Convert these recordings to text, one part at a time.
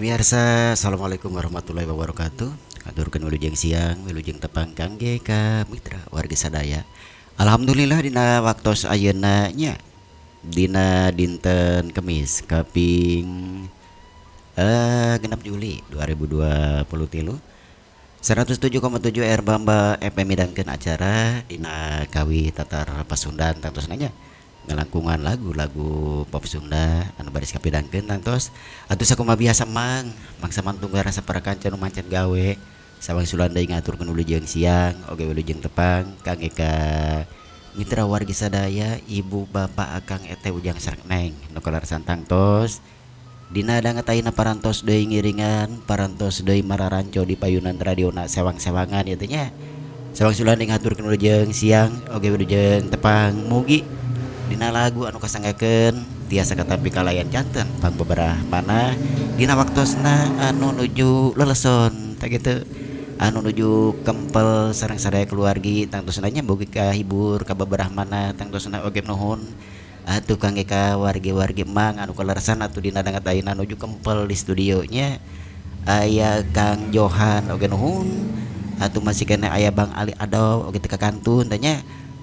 Pamirsa, assalamualaikum warahmatullahi wabarakatuh. Katurkeun wilujeng siang, wilujeng tepang kangge ka mitra wargi sadaya. Alhamdulillah dina waktos ayeuna nya dina dinten Kemis kaping 6 Juli 2023 107,7 R Bamba FM midangkeun acara dina kawi tatar pasundan tangtos nanya ngelangkungan lagu-lagu pop Sunda anu baris kapidangkeun tangtos atuh sakumaha biasa mangsa mantung rasa para kancan mancan gawe sawang sulandai ngaturkeun wilujeng siang oge wilujeng tepang kangge ka mitra wargi sadaya ibu bapak akang ete ujang sareng neng nu kalarasan tangtos dina danget ayeuna parantos deui ngiringan parantos deui mararanco di payunan radiona sewang-sewangan ieu teh nya sawang sulandai ngaturkeun wilujeng siang oge wilujeng tepang mugi dina lagu anu kasanggakeun tiasa katampi kalayan janten pang beberapa mana dina waktosna anu nuju leleson tak gitu anu nuju kempel sareng sadaya keluargi tangtosna nya boga kahibur ka beberapa mana tangtosna oge nuhun atuh kangge ka wargi-wargi mang anu kalarasan atuh dina danget ayeuna nuju kempel di studio nya aya Kang Johan oge nuhun atuh masih kena aya Bang Ali Ado oge teu kakantun teh nya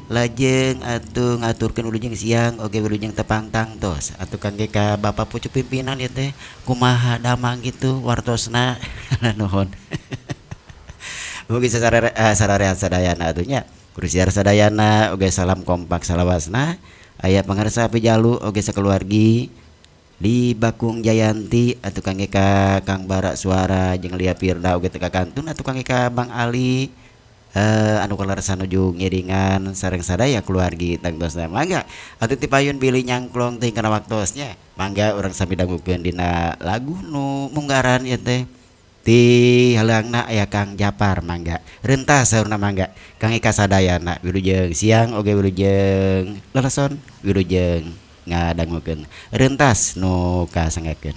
lajeng atuh ngaturkeun wilujeng siang oge wilujeng tepang tangtos atuh kangge ka Bapak pucuk pimpinan ieu teh kumaha damang gitu wartosna nuhun mugi sararehat sadayana atuh nya kurusiar sadayana oge salam kompak salawasna aya pangarsa pijalu oge sakeluargi di Bakung Jayanti atuh kangge ka Kang Bara Suara jeung Lia Firda oge teu kakantun atuh kangge ka Bang Ali anu kalarasan nuju ngiringan sareng sadaya keluargi tangtosna mangga atuh ti payun bilih nyangklong teh kana waktosnya mangga urang sami dangukeun dina lagu nu munggaran ieu teh ti haleungna aya Kang Japar mangga rentas saurna mangga kangge ka sadayana wilujeng siang oge wilujeng leleson wilujeng ngadangukeun rentas nu kasanggakeun.